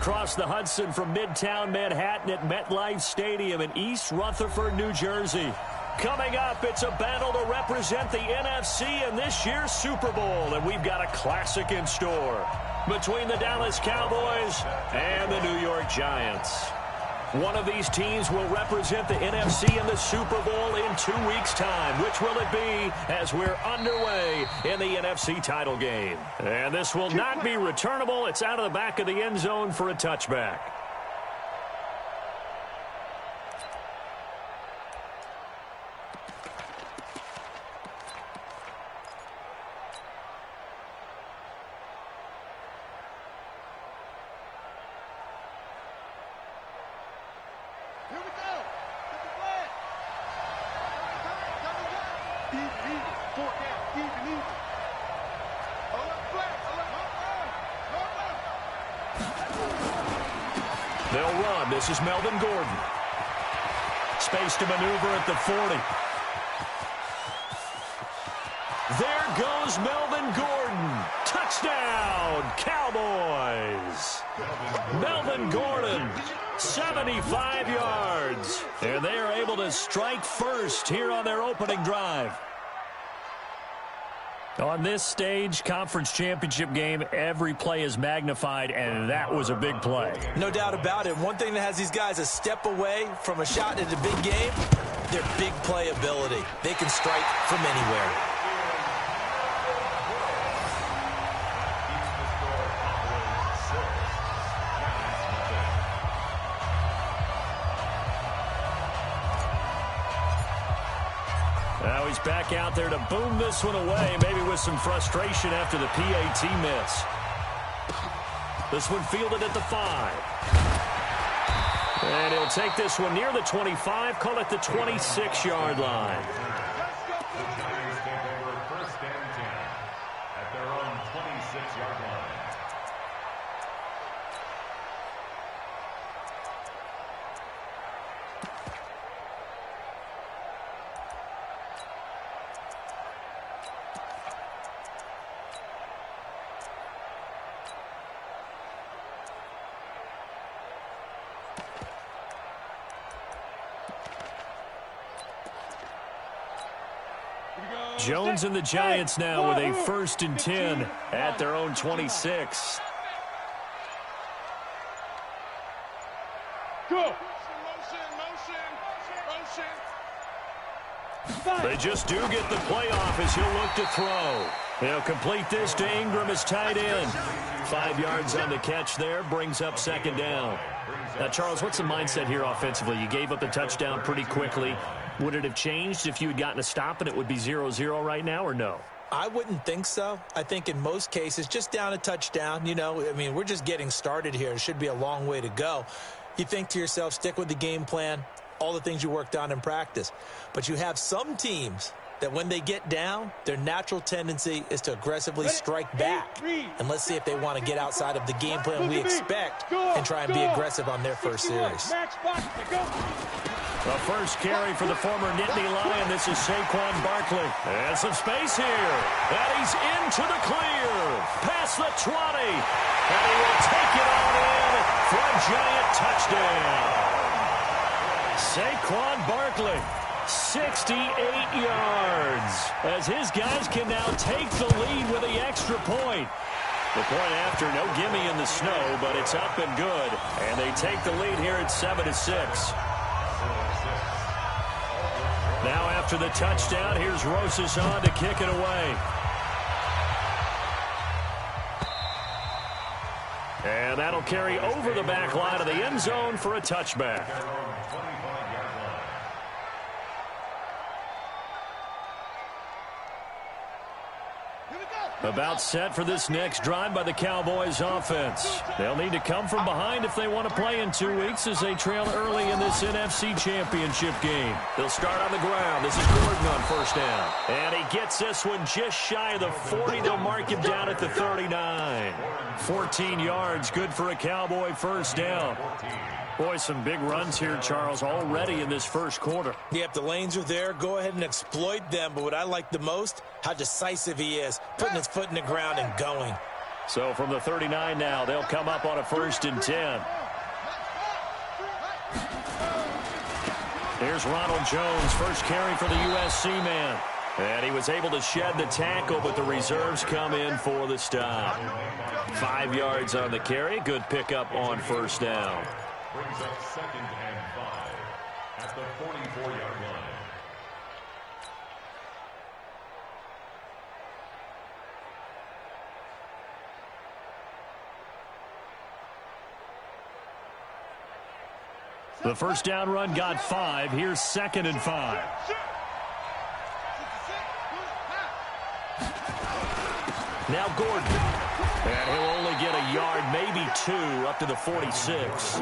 across the Hudson from Midtown Manhattan at MetLife Stadium in East Rutherford, New Jersey. Coming up, it's a battle to represent the NFC in this year's Super Bowl, and we've got a classic in store between the Dallas Cowboys and the New York Giants. One of these teams will represent the NFC in the Super Bowl in 2 weeks' time. Which will it be as we're underway in the NFC title game? And this will not be returnable. It's out of the back of the end zone for a touchback. They'll run. This is Melvin Gordon. Space to maneuver at the 40. There goes Melvin Gordon. Touchdown, Cowboys. Melvin Gordon, 75 yards. And they are able to strike first here on their opening drive. On this stage, conference championship game, every play is magnified, and that was a big play. No doubt about it. One thing that has these guys a step away from a shot at a big game, their big play ability. They can strike from anywhere. Now he's back out there to boom this one away, maybe with some frustration after the PAT miss. This one fielded at the 5. And he'll take this one near the 25, call it the 26-yard line. First and 10 at their own 26-yard line. Jones and the Giants now with a 1st and 10 at their own 26. Go. They just do get the playoff as he'll look to throw. They'll complete this to Ingram as tight end. 5 yards on the catch there, brings up 2nd down. Now, Charles, what's the mindset here offensively? You gave up the touchdown pretty quickly. Would it have changed if you had gotten a stop and it would be 0-0 right now, or no? I wouldn't think so. I think in most cases, just down a touchdown, you know, I mean, we're just getting started here. It should be a long way to go. You think to yourself, stick with the game plan, all the things you worked on in practice. But you have some teams that when they get down, their natural tendency is to aggressively strike back. And let's see if they want to get outside of the game plan we expect and try and be aggressive on their first series. The first carry for the former Nittany Lion. This is Saquon Barkley. And some space here. And he's into the clear. Past the 20. And he will take it on in for a giant touchdown. Saquon Barkley, 68 yards. As his guys can now take the lead with the extra point. The point after, no gimme in the snow, but it's up and good. And they take the lead here at 7-6. Now after the touchdown, here's Rosas on to kick it away. And that'll carry over the back line of the end zone for a touchback. About set for this next drive by the Cowboys offense. They'll need to come from behind if they want to play in 2 weeks as they trail early in this NFC Championship game. They'll start on the ground. This is Gordon on 1st down. And he gets this one just shy of the 40. They'll mark him down at the 39. 14 yards, good for a Cowboy 1st down. Boy, some big runs here, Charles, already in this first quarter. Yep, the lanes are there. Go ahead and exploit them. But what I like the most, how decisive he is, putting his foot in the ground and going. So from the 39 now, they'll come up on a 1st and 10. Here's Ronald Jones, first carry for the USC man. And he was able to shed the tackle, but the reserves come in for the stop. 5 yards on the carry. Good pickup on 1st down. Brings up 2nd and 5 at the 44-yard line. The 1st down run got 5. Here's 2nd and 5. Now Gordon. And he'll only get a yard, maybe 2, up to the 46.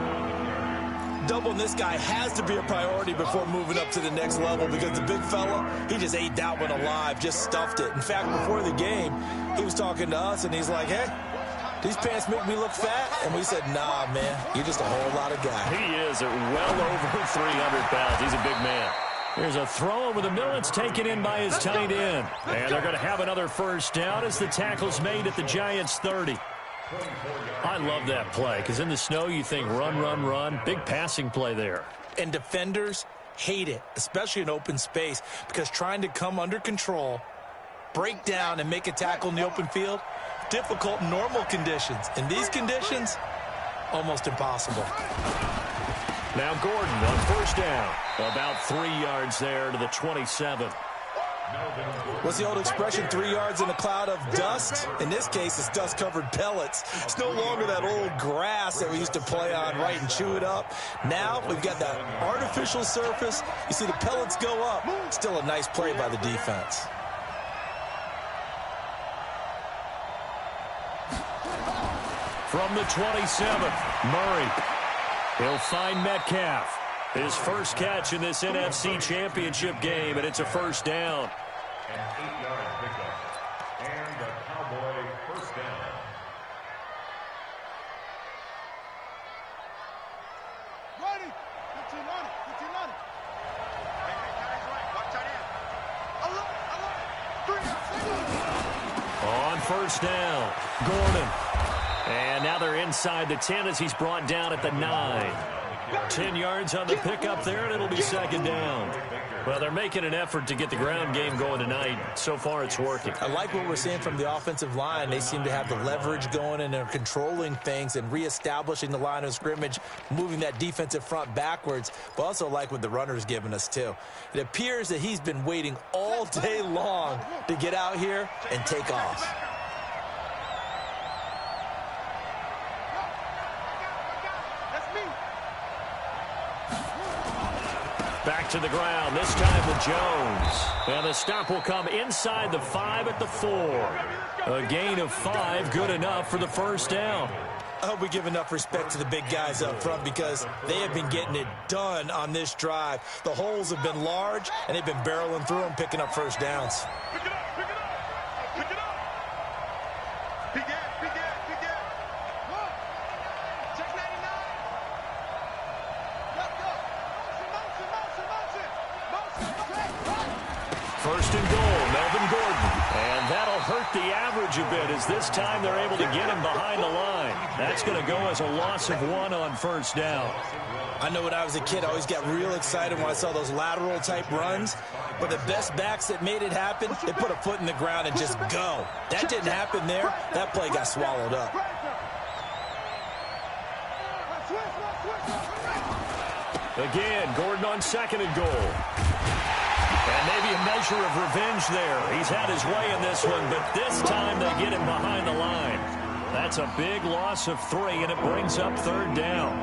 Doubling this guy has to be a priority before moving up to the next level because the big fella, he just ate that one alive, just stuffed it. In fact, before the game, he was talking to us, and he's like, hey, these pants make me look fat? And we said, nah, man, you're just a whole lot of guy. He is at well over 300 pounds. He's a big man. Here's a throw over the middle. It's taken in by his tight end. And they're going to have another 1st down as the tackle's made at the Giants' 30. I love that play because in the snow you think run, run, run. Big passing play there. And defenders hate it, especially in open space, because trying to come under control, break down, and make a tackle in the open field, difficult in normal conditions. In these conditions, almost impossible. Now Gordon on 1st down. About 3 yards there to the 27. What's the old expression, 3 yards in a cloud of dust? In this case, it's dust-covered pellets. It's no longer that old grass that we used to play on, right, and chew it up. Now we've got that artificial surface. You see the pellets go up. Still a nice play by the defense. From the 27, Murray. He'll find Metcalf. His first catch in this NFC Championship game, and it's a 1st down. An 8-yard pickup. And the Cowboy 1st down. Ready. 15 on it. 15 on it. Watch out in. On 1st down, Gordon. And now they're inside the 10 as he's brought down at the 9. 10 yards on the pickup there, and it'll be 2nd down. Well, they're making an effort to get the ground game going tonight. So far, it's working. I like what we're seeing from the offensive line. They seem to have the leverage going, and they're controlling things and reestablishing the line of scrimmage, moving that defensive front backwards, but also like what the runner's giving us, too. It appears that he's been waiting all day long to get out here and take off. Back to the ground, this time with Jones. And the stop will come inside the 5 at the 4. A gain of 5, good enough for the 1st down. I hope we give enough respect to the big guys up front because they have been getting it done on this drive. The holes have been large, and they've been barreling through them, picking up 1st downs. Pick it up. Pick it up. Pick it up. Big gap. Big gap. Big gap. Look. Check 99. Let's go. Motion. 1st and goal, Melvin Gordon. And that'll hurt the average a bit as this time they're able to get him behind the line. That's going to go as a loss of 1 on 1st down. I know when I was a kid, I always got real excited when I saw those lateral-type runs. But the best backs that made it happen, they put a foot in the ground and just go. That didn't happen there. That play got swallowed up. Again, Gordon on 2nd and goal. And maybe a measure of revenge there. He's had his way in this one, but this time they get him behind the line. That's a big loss of 3, and it brings up 3rd down.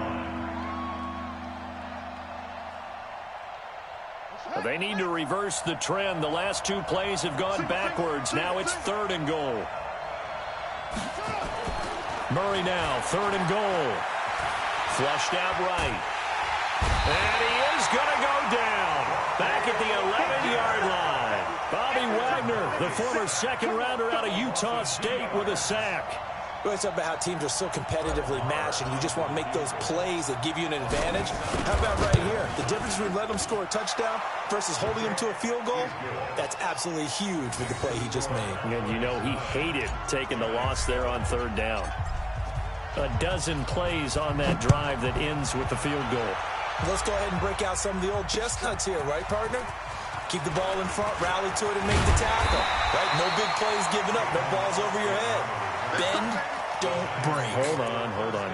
They need to reverse the trend. The last 2 plays have gone backwards. Now it's 3rd and goal. Murray now, 3rd and goal. Flushed out right. And he is going to go down. Back at the 11-yard line. Bobby Wagner, the former 2nd rounder out of Utah State, with a sack. We always talk about how teams are so competitively matched and you just want to make those plays that give you an advantage. How about right here? The difference between letting them score a touchdown versus holding them to a field goal, that's absolutely huge with the play he just made. And you know he hated taking the loss there on third down. A dozen plays on that drive that ends with the field goal. Let's go ahead and break out some of the old chestnuts here, right, partner? Keep the ball in front, rally to it, and make the tackle. Right? No big plays given up, no balls over your head. Bend, don't break. Hold on.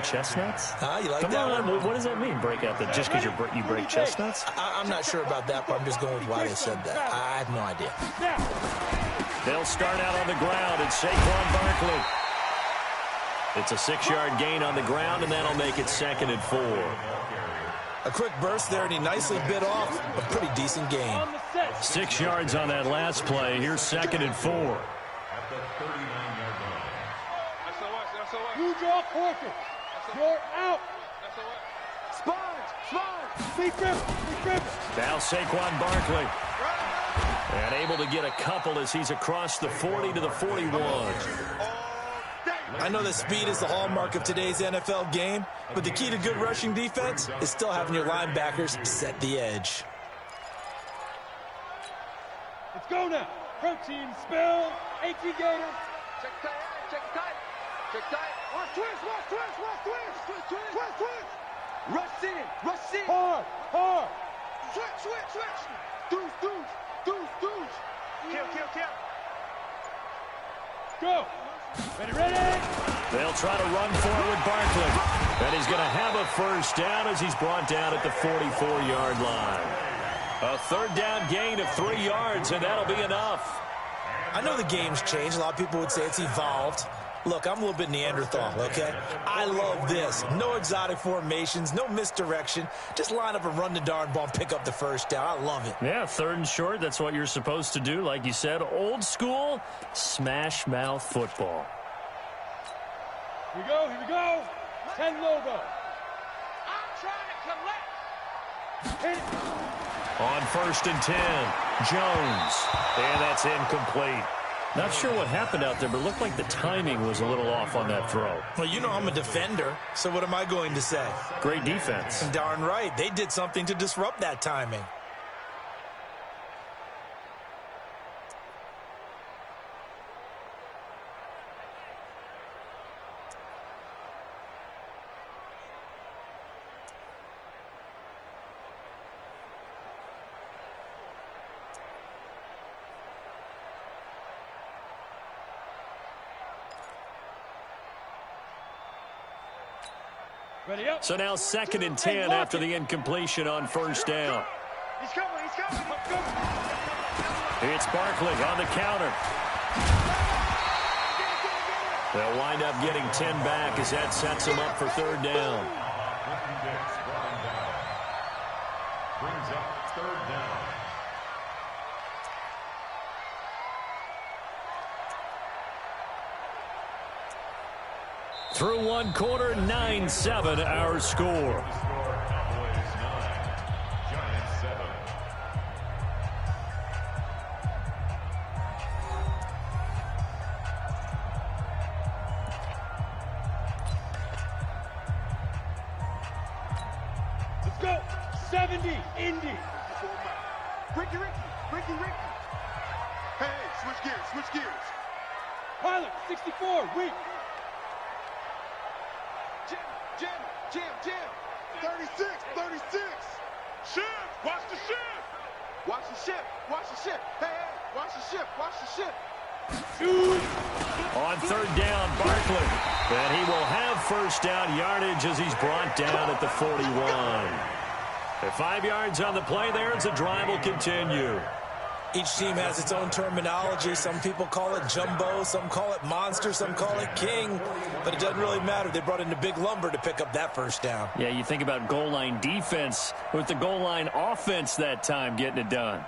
Chestnuts? You like Come that on. one? What does that mean, break out? That just because you break chestnuts? I'm not sure about that, but I'm just going with why they said that. I have no idea. They'll start out on the ground. It's Saquon Barkley. It's a 6-yard gain on the ground, and that'll make it 2nd and 4. A quick burst there, and he nicely bit off a pretty decent gain. 6 yards on that last play. Here's 2nd and 4. At the 39-yard line. You draw quarter. You're out. Sponge. Be grip. Now Saquon Barkley. And able to get a couple as he's across the 40 to the 41. I know that speed is the hallmark of today's NFL game, but the key to good rushing defense is still having your linebackers set the edge. Let's go now. Protein spill. 18 Gator. Check tight. Watch twist. Rush in. Hard. Switch. Deuce. Kill. Go. Ready. They'll try to run for it with Barkley. And he's going to have a first down as he's brought down at the 44-yard line. A third down gain of 3 yards, and that'll be enough. I know the game's changed. A lot of people would say it's evolved. Look, I'm a little bit Neanderthal, okay? I love this. No exotic formations, no misdirection. Just line up and run the darn ball and pick up the first down. I love it. Yeah, 3rd and short, that's what you're supposed to do. Like you said, old school, smash mouth football. Here we go. 10 logo. I'm trying to collect. Hit it. On 1st and 10, Jones. And that's incomplete. Not sure what happened out there, but it looked like the timing was a little off on that throw. Well, you know I'm a defender, so what am I going to say? Great defense. Darn right. They did something to disrupt that timing. Ready up. So now 2nd and 10 after the incompletion on 1st down. He's coming. It's Barkley on the counter. They'll wind up getting 10 back as that sets them up for 3rd down. Brings up 3rd down. Through 1 quarter, 9-7 our score. Cowboys 9, Giants 7. Let's go. 70. Indy. Ricky. Hey, switch gears. Pilot. 64. Weak. Jam. 36. Shift. Watch the ship. Hey, watch the ship. Shoot. On 3rd down, Barkley. And he will have 1st down yardage as he's brought down at the 41. At 5 yards on the play there as the drive will continue. Each team has its own terminology. Some people call it jumbo, some call it monster, some call it king. But it doesn't really matter. They brought in the big lumber to pick up that 1st down. Yeah, you think about goal line defense with the goal line offense that time getting it done.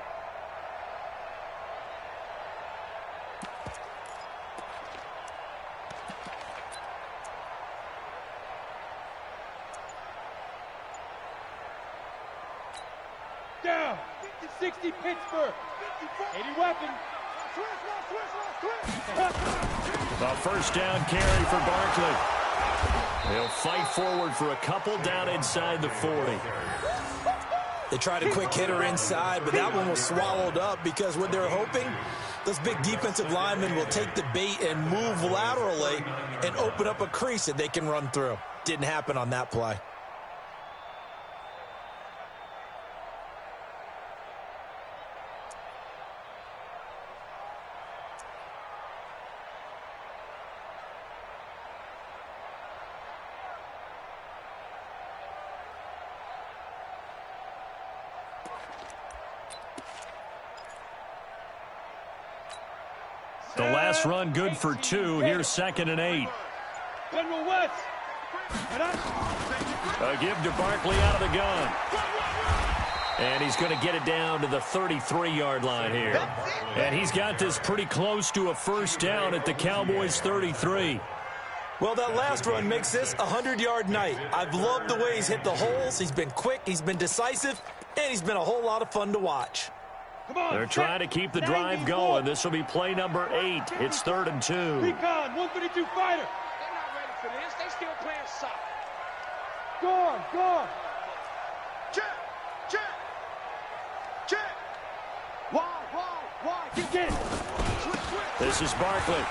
Down. 60 Pittsburgh. 80 weapon. A first down carry for Barkley. He'll fight forward for a couple down inside the 40. They tried a quick hitter inside, but that one was swallowed up because what they're hoping, those big defensive linemen will take the bait and move laterally and open up a crease that they can run through. Didn't happen on that play. The last run good for 2. Here's 2nd and 8. A give to Barkley out of the gun. And he's going to get it down to the 33-yard line here. And he's got this pretty close to a first down at the Cowboys' 33. Well, that last run makes this a 100-yard night. I've loved the way he's hit the holes. He's been quick, he's been decisive, and he's been a whole lot of fun to watch. They're trying to keep the drive going. This will be play number 8. It's 3rd and 2. Recon, 132 fighter. They're not ready for this. They still playing soft. Go on. Check. Wide. Get it. This is Barkley.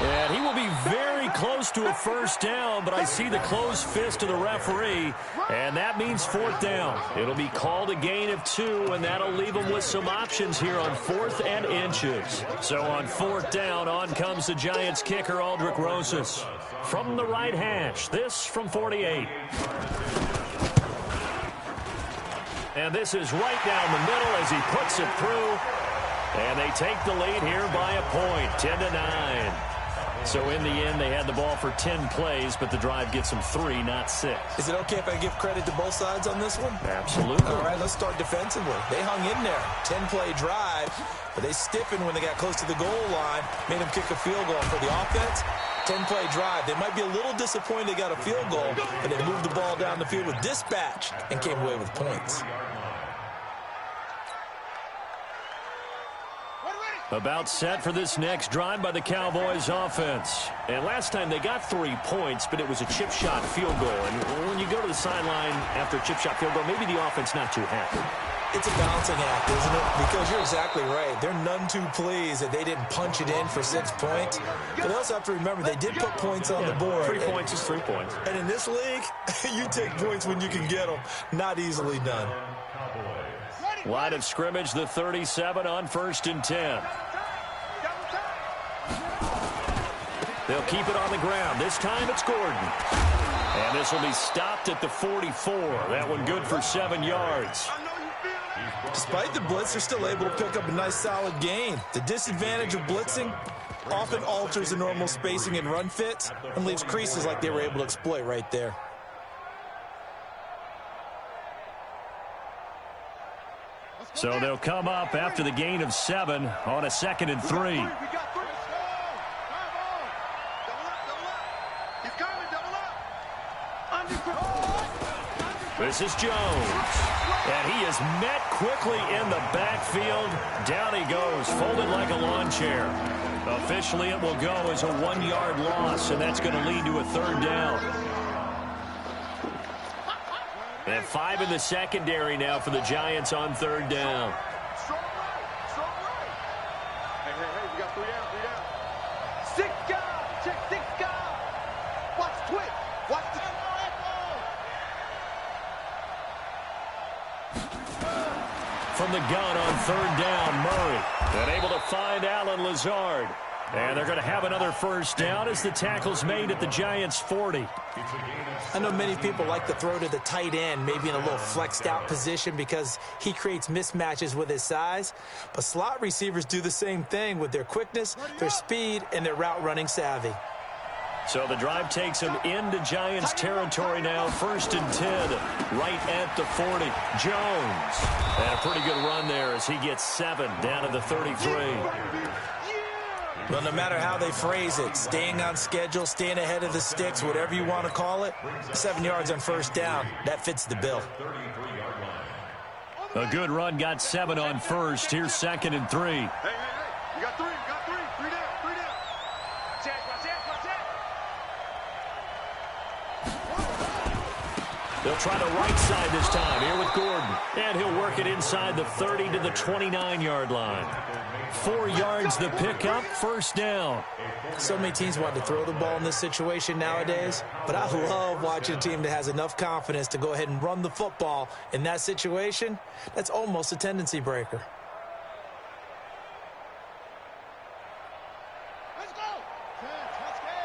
And he will be very close to a first down, but I see the closed fist of the referee, and that means 4th down. It'll be called a gain of 2, and that'll leave them with some options here on 4th and inches. So on 4th down, on comes the Giants kicker, Aldrick Rosas. From the right hash, this from 48. And this is right down the middle as he puts it through. And they take the lead here by a point, 10-9. So in the end, they had the ball for 10 plays, but the drive gets them 3, not 6. Is it okay if I give credit to both sides on this one? Absolutely. All right, let's start defensively. They hung in there. 10-play drive, but they stiffened when they got close to the goal line, made them kick a field goal. For the offense, 10-play drive. They might be a little disappointed they got a field goal, but they moved the ball down the field with dispatch and came away with points. About set for this next drive by the Cowboys offense. And last time they got 3 points, but it was a chip shot field goal. And when you go to the sideline after a chip shot field goal, maybe the offense not too happy. It's a balancing act, isn't it? Because you're exactly right. They're none too pleased that they didn't punch it in for 6 points. But they also have to remember they did put points on the board. 3 points is 3 points. And in this league, you take points when you can get them. Not easily done. Line of scrimmage, the 37 on 1st and 10. They'll keep it on the ground. This time it's Gordon. And this will be stopped at the 44. That one good for 7 yards. Despite the blitz, they're still able to pick up a nice solid gain. The disadvantage of blitzing often alters the normal spacing and run fits and leaves creases like they were able to exploit right there. So they'll come up after the gain of 7 on a 2nd and 3. This is Jones. And he is met quickly in the backfield. Down he goes, folded like a lawn chair. Officially, it will go as a 1-yard loss, and that's going to lead to a 3rd down. And 5 in the secondary now for the Giants on 3rd down. Hey, we got 3 out. 6 guys. Check 6 guys. Watch twitch. Watch the... From the gun on 3rd down, Murray. And able to find Alan Lazard. And they're going to have another first down as the tackle's made at the Giants' 40. I know many people like to throw to the tight end, maybe in a little flexed out position because he creates mismatches with his size. But slot receivers do the same thing with their quickness, their speed, and their route running savvy. So the drive takes him into Giants territory now. 1st and 10, right at the 40. Jones. And a pretty good run there as he gets 7 down to the 33. Well, no matter how they phrase it, staying on schedule, staying ahead of the sticks, whatever you want to call it, 7 yards on 1st down, that fits the bill. A good run, got 7 on 1st. Here's 2nd and 3. Hey, They'll try the right side this time here with Gordon. And he'll work it inside the 30 to the 29-yard line. 4 yards the pickup, first down. So many teams want to throw the ball in this situation nowadays, but I love watching a team that has enough confidence to go ahead and run the football in that situation. That's almost a tendency breaker. Let's go. Let's go.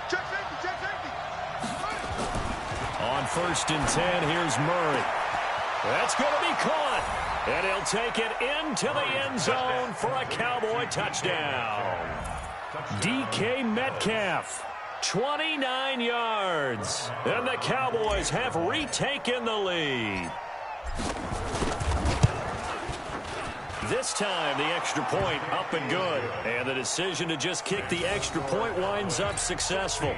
Check safety, check safety. On 1st and 10, here's Murray. That's going to be caught. And he'll take it into the end zone for a Cowboy touchdown. DK Metcalf, 29 yards. And the Cowboys have retaken the lead. This time, the extra point up and good. And the decision to just kick the extra point winds up successful.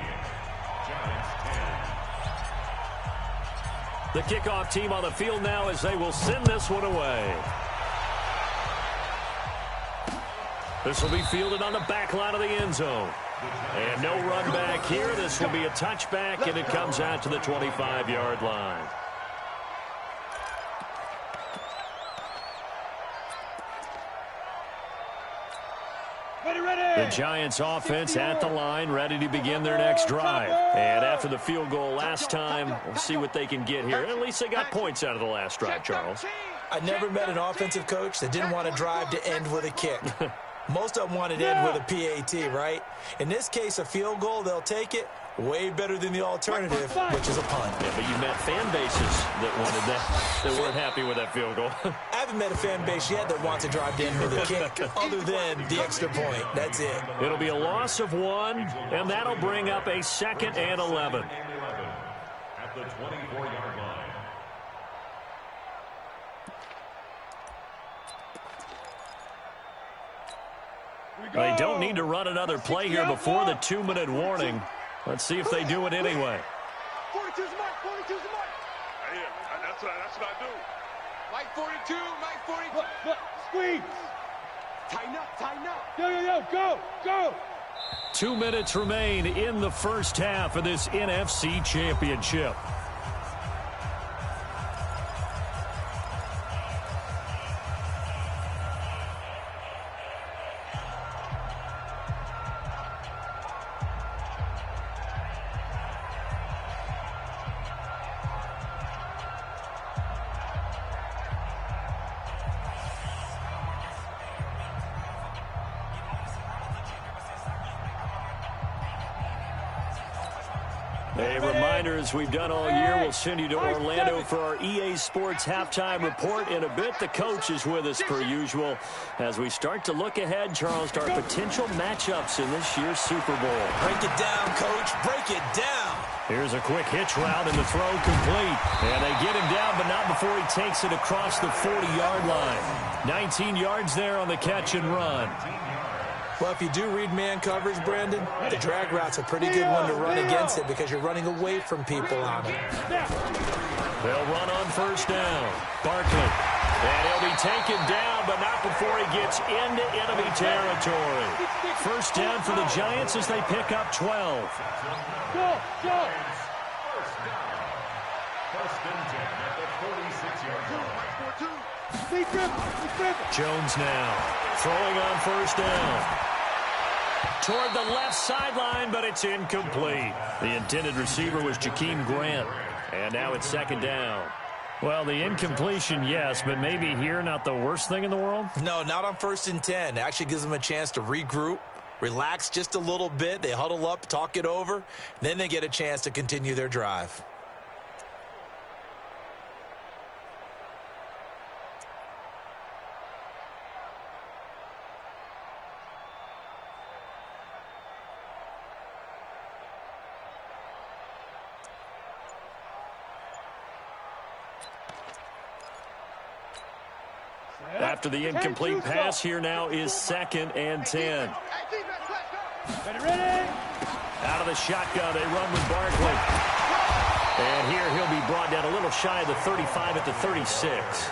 The kickoff team on the field now as they will send this one away. This will be fielded on the back line of the end zone. And no run back here. This will be a touchback, and it comes out to the 25-yard line. The Giants offense at the line, ready to begin their next drive. And after the field goal last time, we'll see what they can get here. At least they got points out of the last drive, Charles. I never met an offensive coach that didn't want a drive to end with a kick. Most of them wanted to end with a PAT, right? In this case, a field goal, they'll take it. Way better than the alternative, which is a punt. Yeah, but you met fan bases that wanted that, that weren't happy with that field goal. I haven't met a fan base yet that wants to drive to end with a kick, other than the extra point. That's it. It'll be a loss of 1, and that'll bring up a 2nd and 11. At the 24-yard line. They don't need to run another play here before the 2-minute warning. Let's see if they do it anyway. 42's the mark, 42's the mark. Yeah, that's what I do. Mike 42, Mike 42. Look, squeeze. Tighten up, tighten up. Yo, go. 2 minutes remain in the first half of this NFC Championship. A reminder, as we've done all year, we'll send you to Orlando for our EA Sports halftime report in a bit. The coach is with us per usual as we start to look ahead, Charles, to our potential matchups in this year's Super Bowl. Break it down, Coach. Break it down. Here's a quick hitch route and the throw complete. And they get him down, but not before he takes it across the 40-yard line. 19 yards there on the catch and run. Well, if you do read man coverage, Brandon, the drag route's a pretty good one to run against it because you're running away from people on it. They'll run on first down. Barkley. And he'll be taken down, but not before he gets into enemy territory. First down for the Giants as they pick up 12. Go. First and 10 at the 46-yard line. Jones now throwing on first down. Toward the left sideline, but it's incomplete. The intended receiver was Jakeem Grant. And now it's second down. Well, the incompletion, yes, but maybe here not the worst thing in the world? No, not on 1st and 10. It actually gives them a chance to regroup, relax just a little bit. They huddle up, talk it over. Then they get a chance to continue their drive. After the incomplete pass, here now is 2nd and 10. Ready? Out of the shotgun, they run with Barkley. And here he'll be brought down a little shy of the 35 at the 36.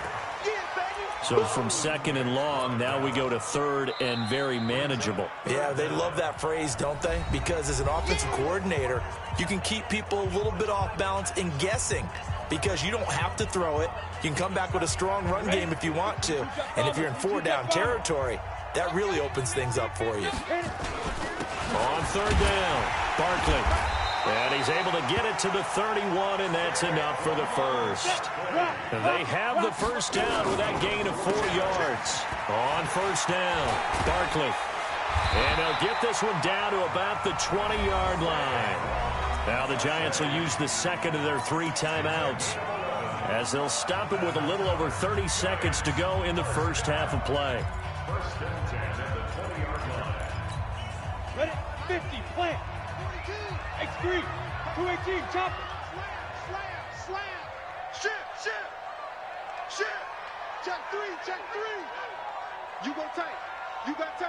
So from second and long, now we go to third and very manageable. Yeah, they love that phrase, don't they? Because as an offensive coordinator, you can keep people a little bit off balance and guessing because you don't have to throw it. You can come back with a strong run game if you want to. And if you're in four-down territory, that really opens things up for you. On third down, Barkley. And he's able to get it to the 31, and that's enough for the first. They have the first down with that gain of 4 yards. On first down, Barkley. And they'll get this one down to about the 20-yard line. Now the Giants will use the second of their 3 timeouts as they'll stop it with a little over 30 seconds to go in the first half of play. First and 10 at the 20-yard line. Ready? 50, plant. X3, 218, chop. Slam. Shift. Check three. You go tight. You got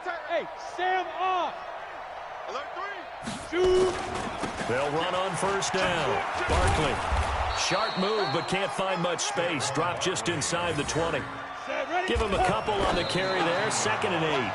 tight. Hey, Sam off. Alert 3. Shoot. They'll run on first down. Barkley. Sharp move, but can't find much space. Drop just inside the 20. Set, ready? Give him a couple on the carry there. 2nd and 8.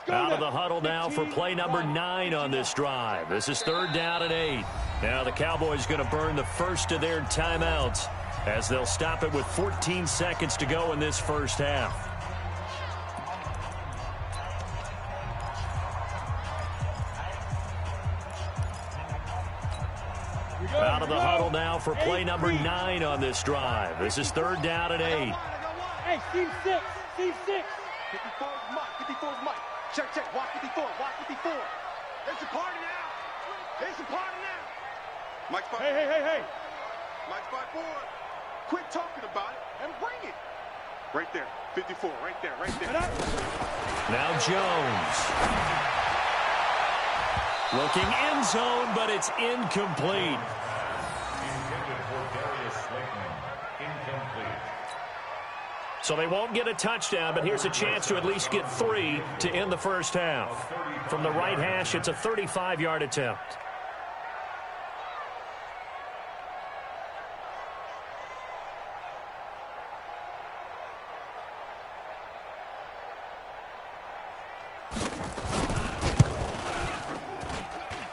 Out of the huddle now for play number 9 on this drive. This is 3rd down and 8. Now the Cowboys going to burn the first of their timeouts as they'll stop it with 14 seconds to go in this first half. Out of the huddle now for play number 9 on this drive. This is 3rd down and 8. Hey, team 6. 54's Mike. Check. Watch 54. There's a party now. Mike's 5. Hey. Mike's 5-4. Quit talking about it and bring it. Right there. 54. Right there. Now Jones. Looking end zone, but it's incomplete. Intended for Darius Slayton. Incomplete. So they won't get a touchdown, but here's a chance to at least get 3 to end the first half. From the right hash, it's a 35-yard attempt.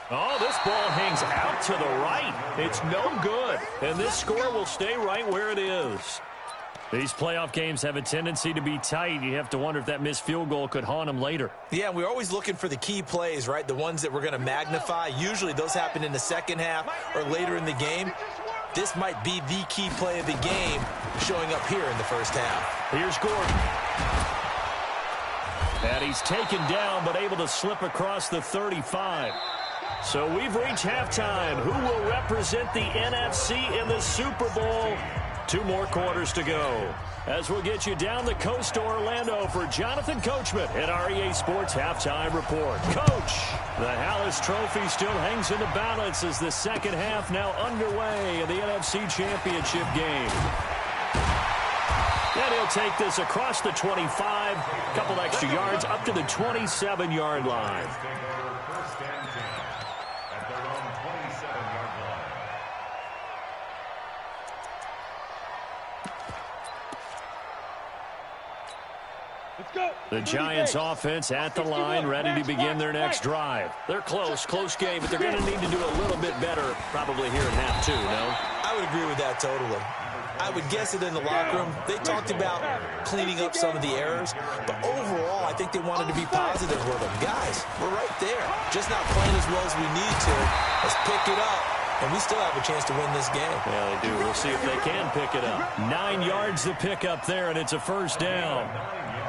Oh, this ball hangs out to the right. It's no good, and this score will stay right where it is. These playoff games have a tendency to be tight. You have to wonder if that missed field goal could haunt them later. Yeah, we're always looking for the key plays, right? The ones that we're going to magnify. Usually those happen in the second half or later in the game. This might be the key play of the game showing up here in the first half. Here's Gordon. And he's taken down but able to slip across the 35. So we've reached halftime. Who will represent the NFC in the Super Bowl? 2 more quarters to go. As we'll get you down the coast to Orlando for Jonathan Coachman at our EA Sports Halftime Report. Coach, the Hallis Trophy still hangs in the balance as the second half now underway in the NFC Championship game. And he'll take this across the 25, a couple extra yards up to the 27-yard line. First and 10 at their own 27-yard line. Let's go. The Giants offense at the line, ready to begin their next drive. They're close game, but they're going to need to do a little bit better probably here in half 2, no? I would agree with that totally. I would guess it in the locker room. They talked about cleaning up some of the errors, but overall, I think they wanted to be positive with them. Guys, we're right there. Just not playing as well as we need to. Let's pick it up, and we still have a chance to win this game. Yeah, they do. We'll see if they can pick it up. 9 yards to pick up there, and it's a first down.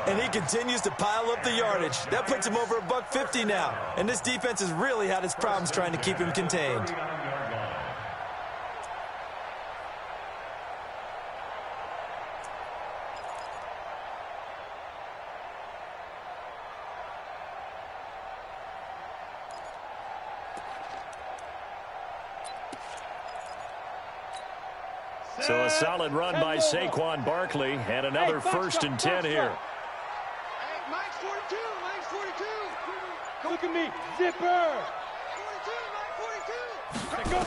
And he continues to pile up the yardage. That puts him over $150 now. And this defense has really had its problems trying to keep him contained. So a solid run by Saquon Barkley and another 1st and 10 here. Hey, Mike's 42. Mike's 42. Look at me. Zipper. 42. Mike 42.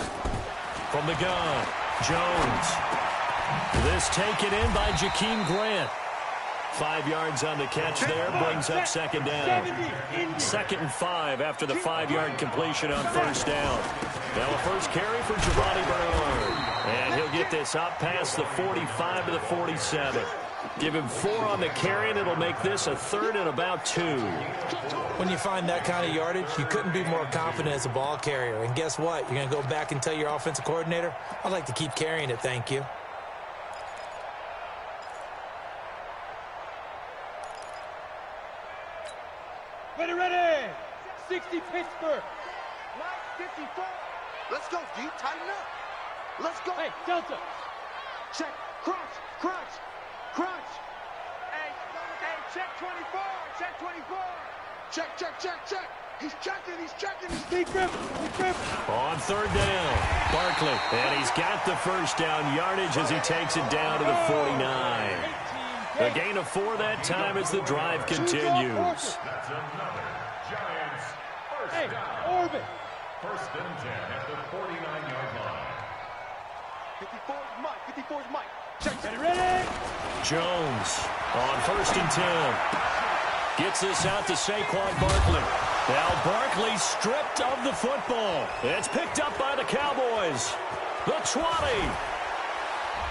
From the gun, Jones. This taken in by Jakeem Grant. 5 yards on the catch there, brings up 2nd down. 2nd and 5 after the 5-yard completion on 1st down. Now a first carry for Giovanni Bernard. And he'll get this up past the 45 to the 47. Give him 4 on the carry, and it'll make this a 3rd and about 2. When you find that kind of yardage, you couldn't be more confident as a ball carrier. And guess what? You're going to go back and tell your offensive coordinator, I'd like to keep carrying it, thank you. Ready. 60 Pittsburgh. Mike 54. Let's go, D. Tighten up. Let's go. Hey, Delta. Check. Crunch. Hey, check 24. Check 24. Check. He's checking. Big grip. On 3rd down, Barkley. And he's got the 1st down yardage as he takes it down to the 49. A gain of 4 that time as the drive continues. That's another Giants first Hey, down. Orbit. 1st and 10 at the 49-yard line. 54's Mike. Check. Ready. Jones on 1st and 10. Gets this out to Saquon Barkley. Now Barkley stripped of the football. It's picked up by the Cowboys. The 20.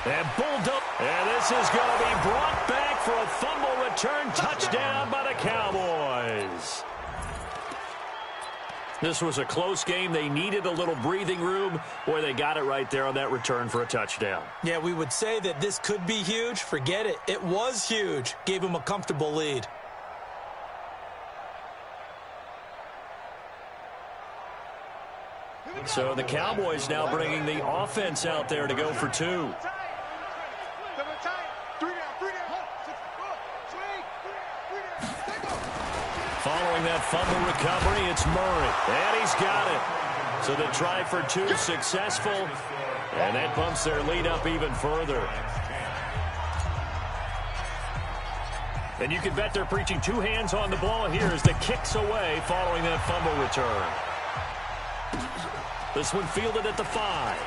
And bulldog. And this is going to be brought back for a fumble return touchdown by the Cowboys. This was a close game. They needed a little breathing room. Boy, they got it right there on that return for a touchdown. Yeah, we would say that this could be huge. Forget it. It was huge. Gave him a comfortable lead. So the Cowboys now bringing the offense out there to go for 2. Following that fumble recovery, it's Murray. And he's got it. So the try for 2 successful. And that bumps their lead up even further. And you can bet they're preaching 2 hands on the ball here as the kick's away following that fumble return. This one fielded at the 5.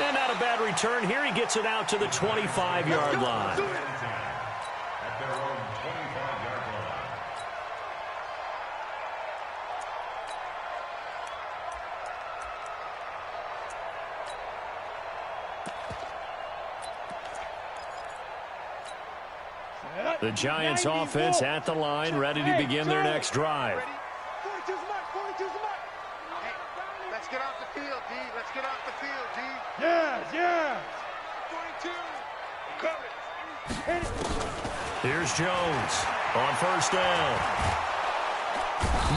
And not a bad return here. He gets it out to the 25-yard line. At their own 25-yard line. The Giants offense at the line, ready to begin their next drive. 42's Mike. Hey, let's get off the field, D. Let's get off the field, D. Yeah. 42. Cover it. Hit it. Here's Jones on 1st down.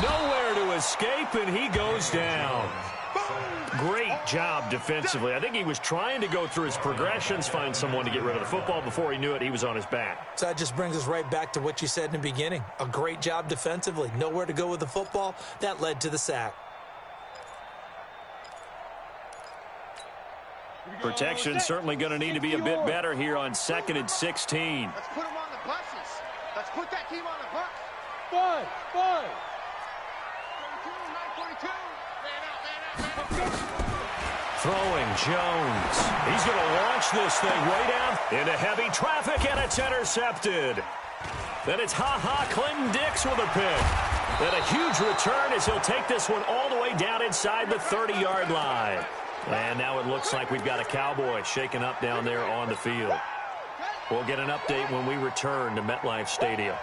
Nowhere to escape, and he goes down. Great job defensively. I think he was trying to go through his progressions, find someone to get rid of the football. Before he knew it, he was on his back. So that just brings us right back to what you said in the beginning. A great job defensively. Nowhere to go with the football. That led to the sack. Protection certainly going to need to be a bit better here on 2nd and 16. Let's put them on the buses. Let's put that team on the bus. 5. 42. Throwing Jones. He's going to launch this thing way down into heavy traffic, and it's intercepted. Then it's Clinton Dix with a pick. Then a huge return as he'll take this one all the way down inside the 30-yard line. And now it looks like we've got a Cowboy shaken up down there on the field. We'll get an update when we return to MetLife Stadium.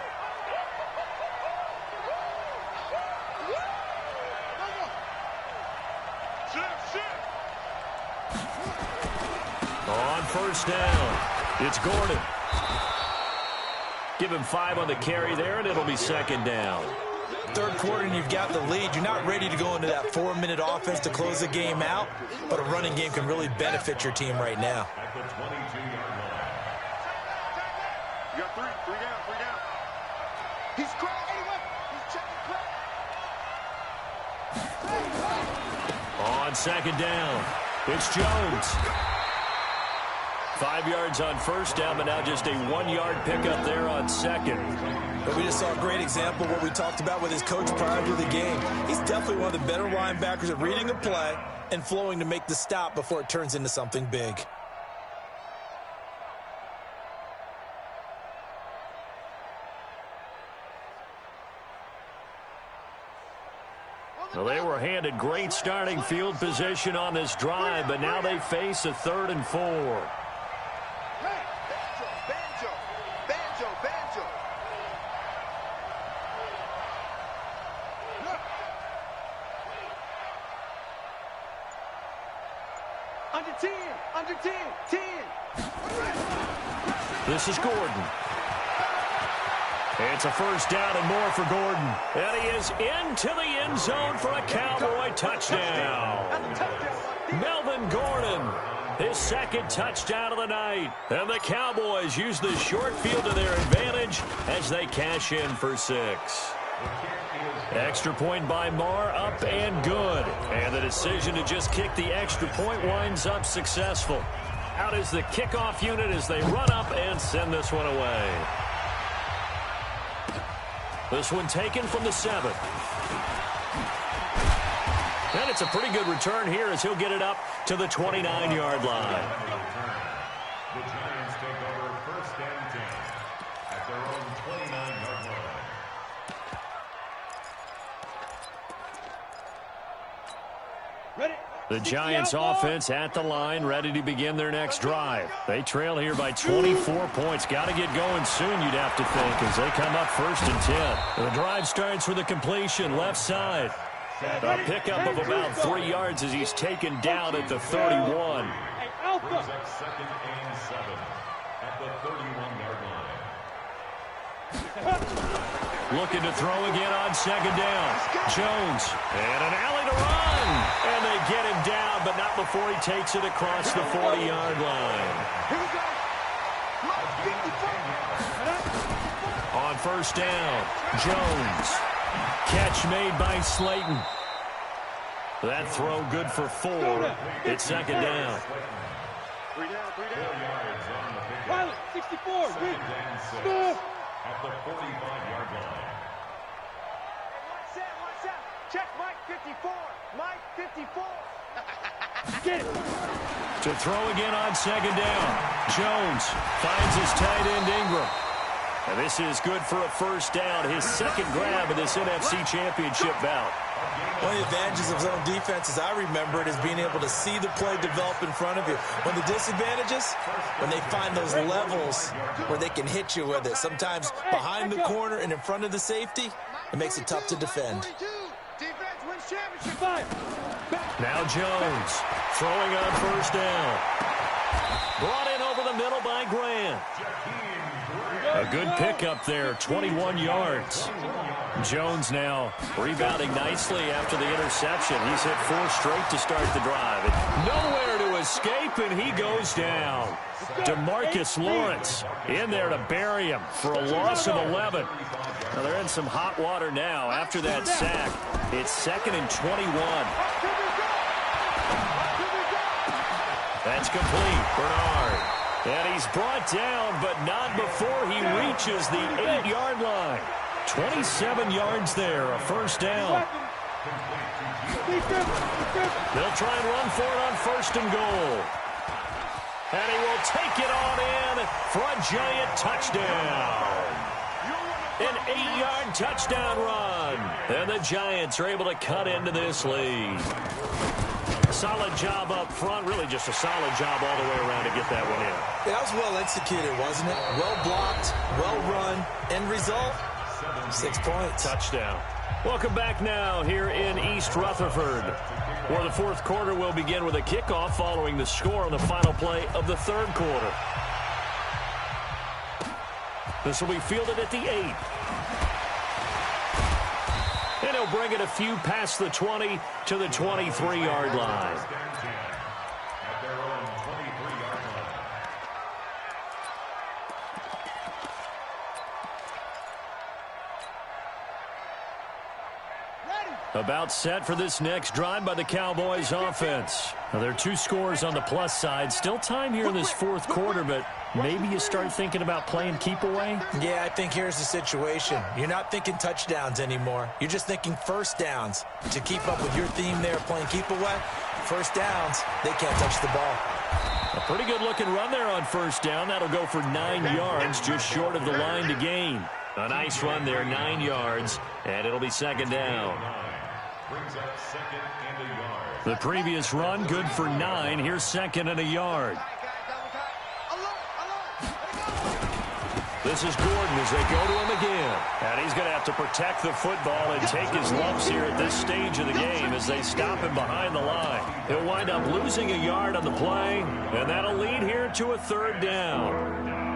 On 1st down, it's Gordon. Give him 5 on the carry there, and it'll be 2nd down. 3rd quarter and you've got the lead. You're not ready to go into that 4-minute offense to close the game out, but a running game can really benefit your team right now. At the 22-yard line. You got 3 down. He's cracked. He's checking crack. On 2nd down, it's Jones. 5 yards on first down, but now just a 1-yard pickup there on second. But we just saw a great example of what we talked about with his coach prior to the game. He's definitely one of the better linebackers at reading a play and flowing to make the stop before it turns into something big. Well, they were handed great starting field position on this drive, but now they face a 3rd and 4. Hey, banjo, banjo, banjo, banjo. Under 10, under 10, 10. This is Gordon. It's a first down and more for Gordon. And he is into the end zone for a Cowboy touchdown. Melvin Gordon, his 2nd touchdown of the night. And the Cowboys use the short field to their advantage as they cash in for 6. Extra point by Marr, up and good. And the decision to just kick the extra point winds up successful. Out is the kickoff unit as they run up and send this one away. This one taken from the 7. And it's a pretty good return here as he'll get it up to the 29-yard line. The Giants take over 1st and 10 at their own 29-yard line. Ready? The Giants offense at the line, ready to begin their next drive. They trail here by 24 points. Got to get going soon, you'd have to think, as they come up 1st and 10. The drive starts with a completion, left side. A pickup of about 3 yards as he's taken down at the 31. Hey, Alpha. Brings up 2nd and 7 at the 31-yard line. Looking to throw again on 2nd down. Jones, and an alley to run. And they get him down, but not before he takes it across the 40-yard line. Here we go. On 1st down, Jones. Catch made by Slayton. That throw good for 4. It's 2nd down. 3 down, 3 4 down. yards on the pickup. Pilot, 64. 2nd and 6 at the 45-yard line. Watch out. Check Mike 54. Mike 54. Get it. To throw again on 2nd down. Jones finds his tight end Ingram. And this is good for a 1st down. His 2nd grab of this NFC Championship bout. One of the advantages of zone defense, as I remember it, is being able to see the play develop in front of you. One of the disadvantages, when they find those levels where they can hit you with it. Sometimes behind the corner and in front of the safety, it makes it tough to defend. Defense wins championship. 5. Now Jones throwing on 1st down. Brought in over the middle by Grant. A good pickup there, 21 yards. Jones now rebounding nicely after the interception. He's hit 4 straight to start the drive. Nowhere to escape, and he goes down. DeMarcus Lawrence in there to bury him for a loss of 11. Now they're in some hot water now after that sack. It's 2nd and 21. That's complete. Bernard. And he's brought down, but not before he reaches the 8-yard line. 27 yards there, a 1st down. They'll try and run for it on 1st and goal. And he will take it on in for a giant touchdown. An 8-yard touchdown run. And the Giants are able to cut into this lead. Solid job up front. Really just a solid job all the way around to get that one in. Yeah, that was well executed, wasn't it? Well blocked, well run. End result, 6 points. Touchdown. Welcome back now here in East Rutherford, where the 4th quarter will begin with a kickoff following the score on the final play of the 3rd quarter. This will be fielded at the 8. And he'll bring it a few past the 20 to the 23-yard line. At their own 23-yard line. Ready. About set for this next drive by the Cowboys offense. Now, there are 2 scores on the plus side. Still time here in this fourth quarter, but maybe you start thinking about playing keep away? Yeah, I think here's the situation. You're not thinking touchdowns anymore. You're just thinking first downs. To keep up with your theme there, playing keep away, first downs, they can't touch the ball. A pretty good-looking run there on first down. That'll go for 9 yards, just short of the line to gain. A nice run there, 9 yards, and it'll be second down. Brings up second and a yard. The previous run, good for 9. Here's second and a yard. This is Gordon as they go to him again. And he's going to have to protect the football and take his lumps here at this stage of the game as they stop him behind the line. He'll wind up losing a yard on the play, and that'll lead here to a third down.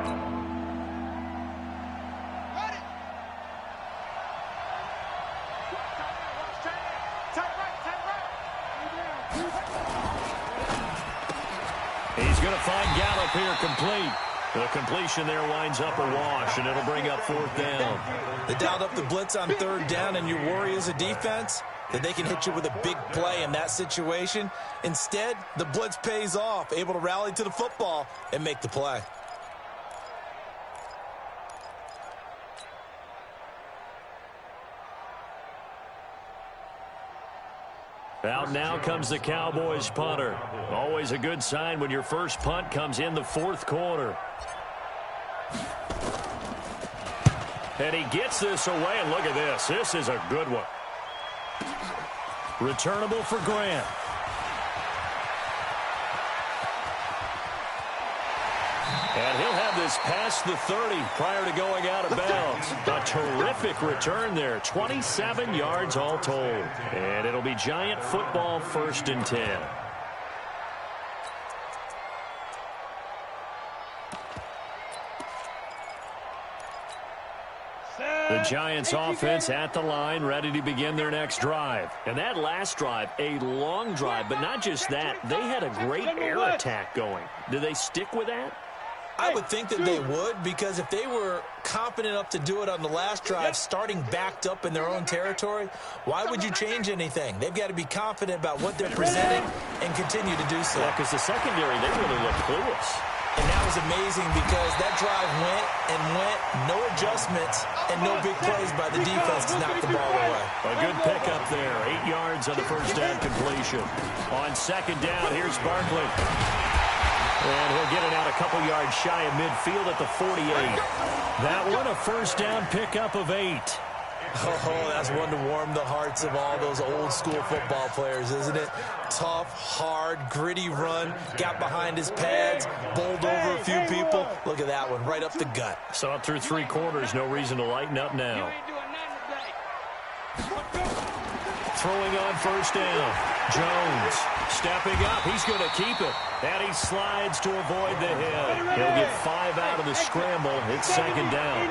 He's going to find Gallup here complete. The completion there winds up a wash, and it'll bring up fourth down. They dialed up the blitz on third down, and your worry as a defense that they can hit you with a big play in that situation. Instead, the blitz pays off, able to rally to the football and make the play. Out now comes the Cowboys punter. Always a good sign when your first punt comes in the fourth quarter. And he gets this away, and look at this. This is a good one. Returnable for Grant. And he'll have this past the 30 prior to going out of bounds. A terrific return there. 27 yards all told. And it'll be Giant football, 1st and 10. The Giants offense at the line, ready to begin their next drive. And that last drive, a long drive, but not just that. They had a great air attack going. Do they stick with that? I would think that they would, because if they were confident enough to do it on the last drive, starting backed up in their own territory, why would you change anything? They've got to be confident about what they're presenting and continue to do so. Yeah, because the secondary, they really look clueless. And that was amazing because that drive went and went, no adjustments, and no big plays by the defense to knock the ball away. A good pickup there, 8 yards on the first down completion. On second down, here's Barkley. And he'll get it out a couple yards shy of midfield at the 48. That one, a first down pickup of 8. Oh, that's one to warm the hearts of all those old school football players, isn't it? Tough, hard, gritty run, got behind his pads, bowled over a few people. Look at that one, right up the gut. Saw it through 3 quarters, no reason to lighten up now. Throwing on first down. Jones stepping up. He's going to keep it. And he slides to avoid the hit. He'll get 5 out of the scramble. It's second down.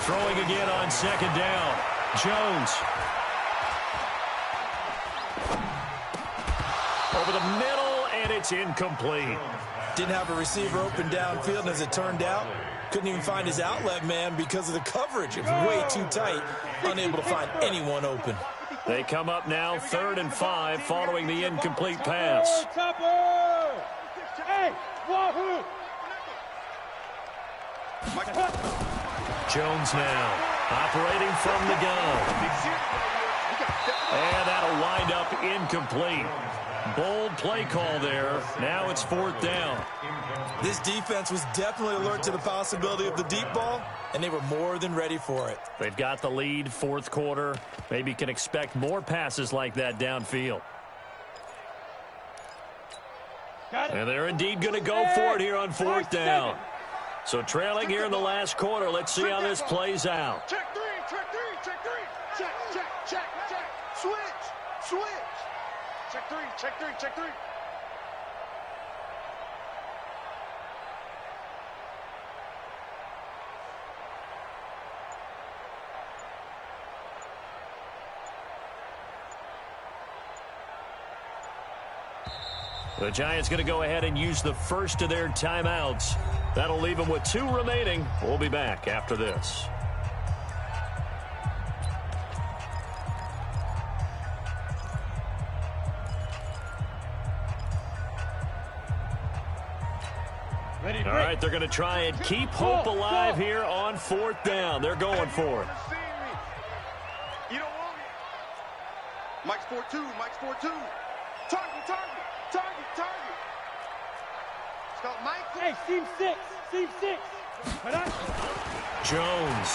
Throwing again on second down. Jones. Over the middle, and it's incomplete. Didn't have a receiver open downfield, and as it turned out, couldn't even find his outlet man because of the coverage. It was way too tight, unable to find anyone open. They come up now 3rd and 5 following the incomplete pass. Jones now operating from the gun. And that'll wind up incomplete. Bold play call there. Now it's 4th down. This defense was definitely alert to the possibility of the deep ball, and they were more than ready for it. They've got the lead, 4th quarter. Maybe can expect more passes like that downfield. And they're indeed going to go for it here on 4th down. So trailing here in the last quarter. Let's see how this plays out. Check 3, check 3, check 3. Check, check, check, check. Switch, switch. Check 3, check 3, check 3. The Giants going to go ahead and use the first of their timeouts. That'll leave them with 2 remaining. We'll be back after this. Ready, All right, they're going to try and keep hope alive here on 4th down. They're going for it. You don't want it. Mike's 4-2. Mike's 4-2. Target. Scott Mike. Hey, seam 6. Seam 6. Jones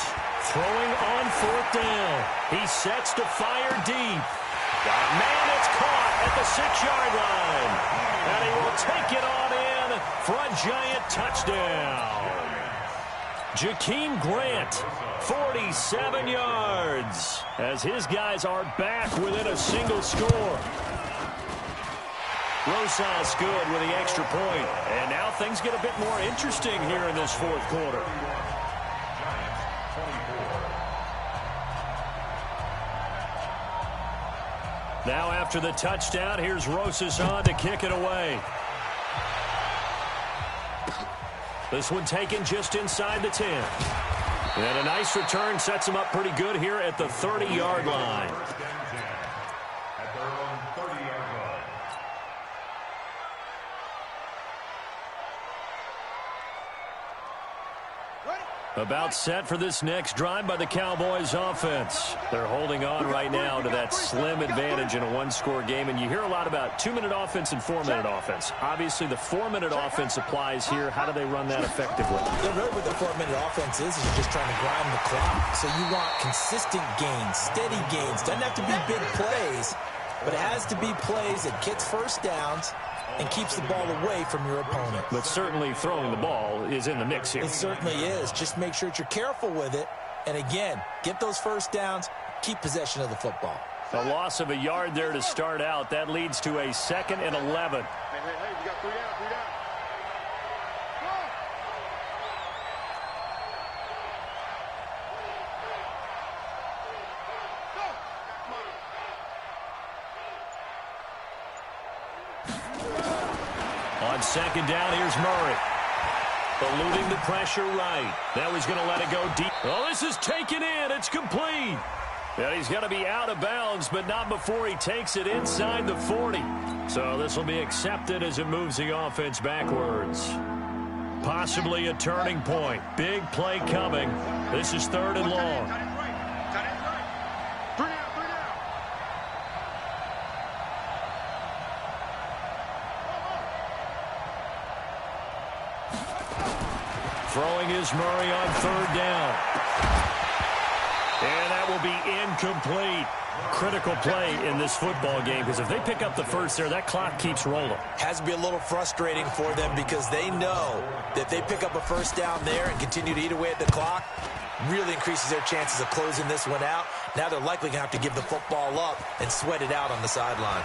throwing on 4th down. He sets to fire deep. Man, it's caught at the 6-yard line. And he will take it on in for a giant touchdown. Jakeem Grant, 47 yards, as his guys are back within a single score. Rosas good with the extra point. And now things get a bit more interesting here in this 4th quarter. Now after the touchdown, here's Rosas on to kick it away. This one taken just inside the 10. And a nice return sets him up pretty good here at the 30-yard line. At their own 30-yard line. About set for this next drive by the Cowboys offense. They're holding on right now to that slim advantage in a one-score game. And you hear a lot about 2-minute offense and 4-minute offense. Obviously, the 4-minute offense applies here. How do they run that effectively? Yeah, really what the 4-minute offense is you're just trying to grind the clock. So you want consistent gains, steady gains. Doesn't have to be big plays, but it has to be plays that gets first downs and keeps the ball away from your opponent. But certainly throwing the ball is in the mix here. It certainly is. Just make sure that you're careful with it. And again, get those first downs, keep possession of the football. A loss of a yard there to start out. That leads to a 2nd and 11. Hey, we got 3 down. On 2nd down, here's Murray. Eluding the pressure right. Now he's going to let it go deep. Oh, this is taken in. It's complete. And he's going to be out of bounds, but not before he takes it inside the 40. So this will be accepted as it moves the offense backwards. Possibly a turning point. Big play coming. This is 3rd and long. Tight end right. 3 down. Throwing is Murray on 3rd down. And that will be incomplete. Critical play in this football game, because if they pick up the first there, that clock keeps rolling. Has to be a little frustrating for them because they know that if they pick up a first down there and continue to eat away at the clock, really increases their chances of closing this one out. Now they're likely going to have to give the football up and sweat it out on the sideline.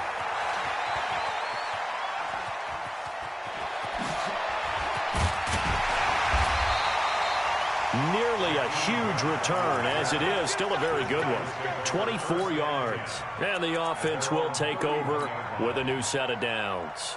Nearly a huge return, as it is still a very good one. 24 yards. And the offense will take over with a new set of downs.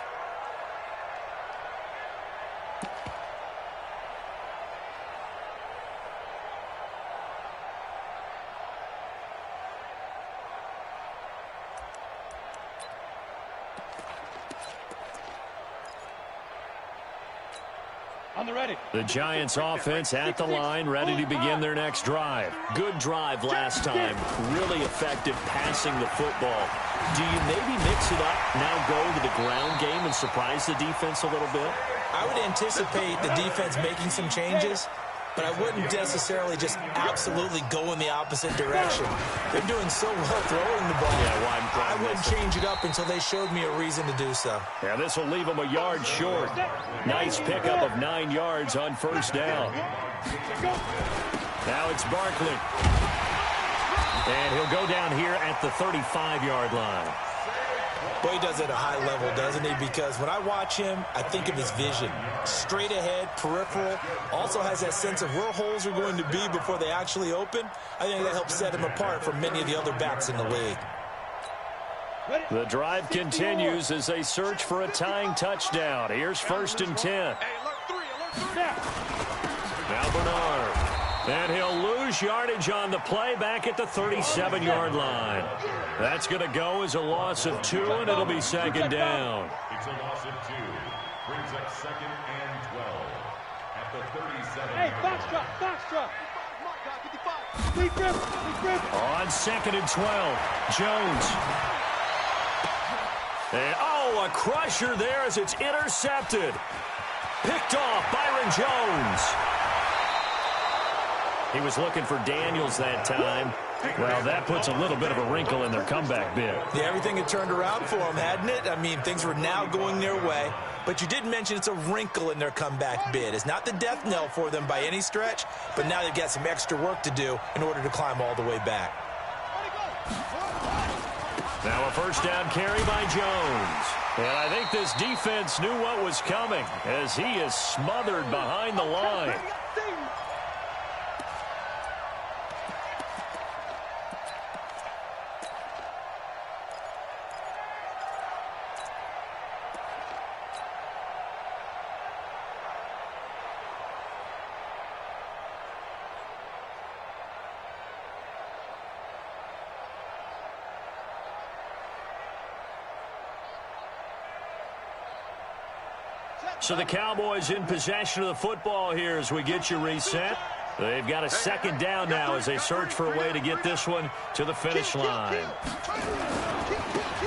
On the ready. The Giants offense at the line, ready to begin their next drive. Good drive last time. Really effective passing the football. Do you maybe mix it up, now go to the ground game and surprise the defense a little bit? I would anticipate the defense making some changes, but I wouldn't necessarily just absolutely go in the opposite direction. They're doing so well throwing the ball. Yeah, well, I wouldn't change it up until they showed me a reason to do so. Yeah, this will leave them a yard short. Nice pickup of 9 yards on 1st down. Now it's Barkley. And he'll go down here at the 35-yard line. Boy, he does it at a high level, doesn't he? Because when I watch him, I think of his vision. Straight ahead, peripheral. Also has that sense of where holes are going to be before they actually open. I think that helps set him apart from many of the other backs in the league. The drive continues as they search for a tying touchdown. Here's 1st and 10. Hey, alert 3. Now Bernard. And he'll lose lose yardage on the play back at the 37-yard line. That's going to go as a loss of 2, and it'll be second down. It's a loss of 2. Brings up 2nd and 12 at the 37. Hey, box drop. Deep grip. On 2nd and 12, Jones. And, a crusher there as it's intercepted. Picked off Byron Jones. He was looking for Daniels that time. Well, that puts a little bit of a wrinkle in their comeback bid. Yeah, everything had turned around for them, hadn't it? I mean, things were now going their way. But you did mention it's a wrinkle in their comeback bid. It's not the death knell for them by any stretch, but now they've got some extra work to do in order to climb all the way back. Now a first down carry by Jones. And I think this defense knew what was coming as he is smothered behind the line. So the Cowboys in possession of the football here as we get you reset. They've got a second down now as they search for a way to get this one to the finish line.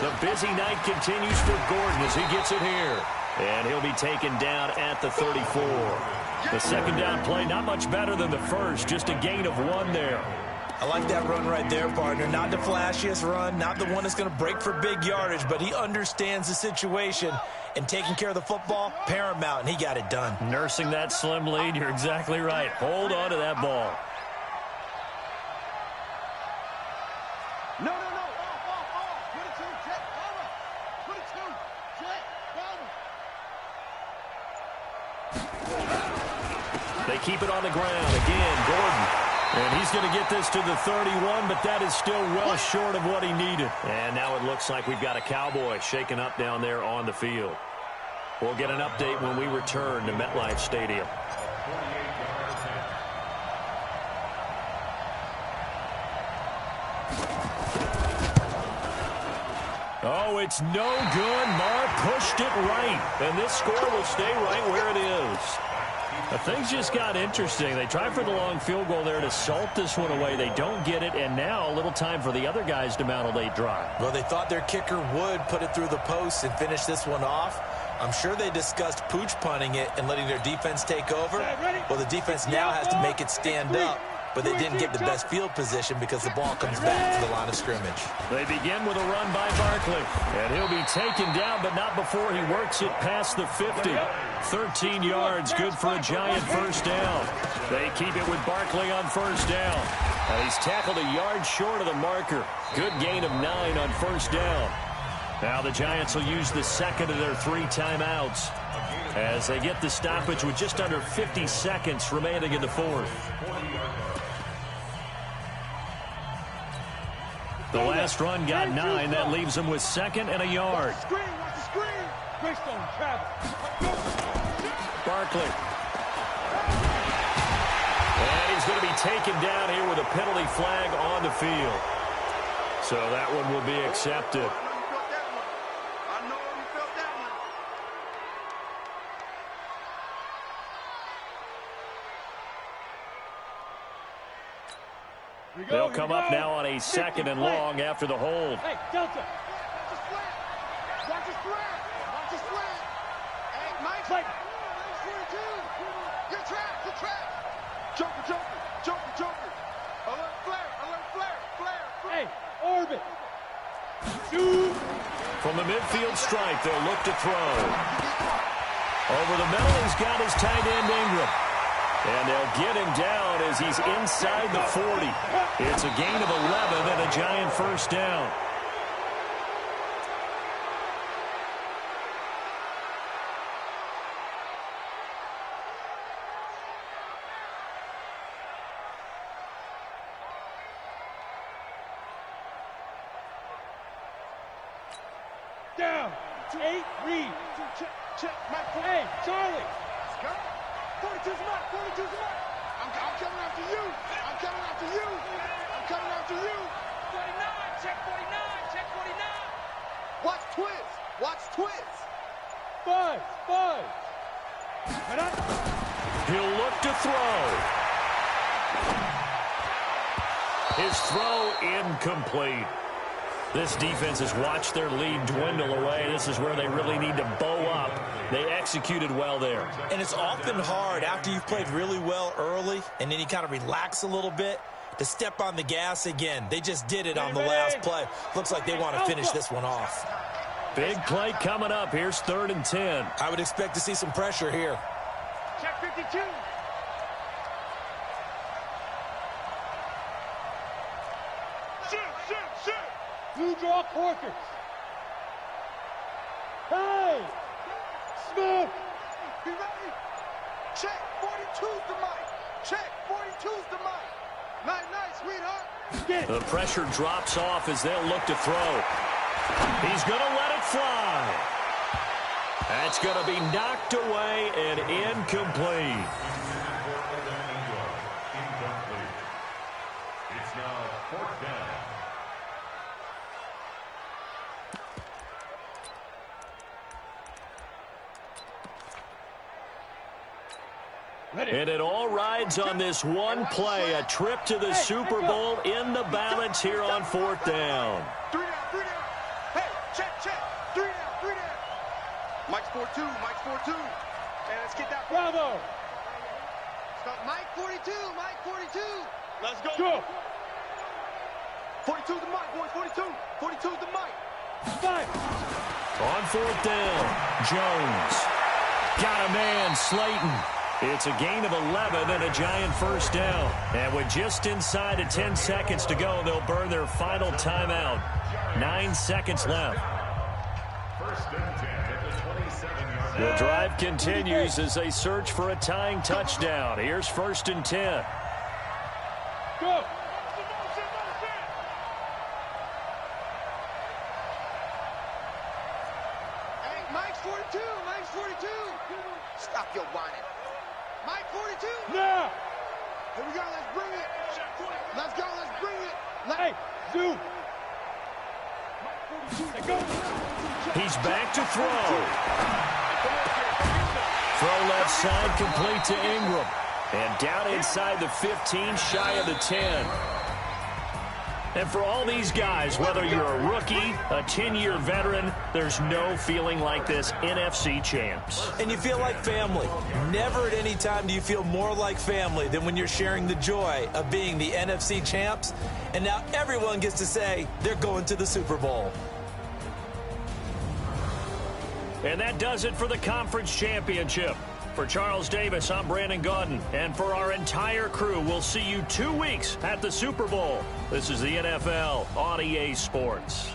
The busy night continues for Gordon as he gets it here. And he'll be taken down at the 34. The second down play not much better than the first, just a gain of 1 there. I like that run right there, partner. Not the flashiest run, not the one that's going to break for big yardage, but he understands the situation, and taking care of the football, paramount, and he got it done. Nursing that slim lead, you're exactly right. Hold on to that ball. No. Off. 22, jet, cover. 22, jet, cover. They keep it on the ground. Again, Gordon. And he's going to get this to the 31, but that is still well short of what he needed. And now it looks like we've got a Cowboy shaken up down there on the field. We'll get an update when we return to MetLife Stadium. Oh, it's no good. Marr pushed it right. And this score will stay right where it is. Things just got interesting. They tried for the long field goal there to salt this one away. They don't get it, and now a little time for the other guys to mount a late drive. Well, they thought their kicker would put it through the post and finish this one off. I'm sure they discussed pooch punting it and letting their defense take over. Well, the defense now has to make it stand up, but they didn't get the best field position because the ball comes back to the line of scrimmage. They begin with a run by Barkley, and he'll be taken down, but not before he works it past the 50. 13 yards, good for a Giant first down. They keep it with Barkley on first down. And he's tackled a yard short of the marker. Good gain of 9 on first down. Now the Giants will use the second of their 3 timeouts as they get the stoppage with just under 50 seconds remaining in the fourth. The last run got 9. That leaves them with 2nd and a yard. Greystone travel. Barkley. And he's going to be taken down here with a penalty flag on the field. So that one will be accepted. I know you felt that one. They'll come up now on a 2nd and long after the hold. Hey, Delta. Watch his flat. Watch his flat. Hey, Mike. Fight. You're trapped. Joker. Alert flare. Hey, orbit. Shoot. From the midfield stripe, they'll look to throw. Over the middle, he's got his tight end Ingram. And they'll get him down as he's inside the 40. It's a gain of 11 and a Giant first down. Down. 8, read. Check. Mike. Hey, Charlie. 42's mark. I'm coming after you. I'm coming after you. I'm coming after you. 49, check 49, check 49. Watch Twiz. Watch Twiz. 5. He'll look to throw. His throw incomplete. This defense has watched their lead dwindle away. This is where they really need to bow up. They executed well there. And it's often hard after you've played really well early and then you kind of relax a little bit to step on the gas again. They just did it on the last play. Looks like they want to finish this one off. Big play coming up. Here's 3rd and 10. I would expect to see some pressure here. Check 52. Shoot. Blue draw quarters. Hey! Smoke! Be ready. Check 42's the mic. Check 42's the mic. Night, sweetheart. Get. The pressure drops off as they'll look to throw. He's going to let it fly. That's going to be knocked away and incomplete. It's now 4th down. And it all rides on this one play, a trip to the Super Bowl in the balance here on 4th down. 3 down. Hey, check. 3 down. Mike's 4-2. Hey, let's get that. Bravo! Stop. Mike 42. Let's go. Go! 42's the mic, boys. 42's the mic. 5. On 4th down, Jones. Got a man, Slayton. It's a gain of 11 and a giant 1st down. And with just inside of 10 seconds to go, they'll burn their final timeout. 9 seconds left. 1st and 10 at the 27-yard The drive continues as they search for a tying touchdown. Here's 1st and 10. Go! Hey, Mike's 42. Stop your whining. Mike 42. Now! Here we go. Let's bring it. Let's bring it. Hey, Zoo! Go! He's back to throw. Throw left side, complete to Ingram. And down inside the 15, shy of the 10. And for all these guys, whether you're a rookie, a 10-year veteran, there's no feeling like this NFC champs. And you feel like family. Never at any time do you feel more like family than when you're sharing the joy of being the NFC champs. And now everyone gets to say they're going to the Super Bowl. And that does it for the conference championship. For Charles Davis, I'm Brandon Gaudin. And for our entire crew, we'll see you 2 weeks at the Super Bowl. This is the NFL on EA Sports.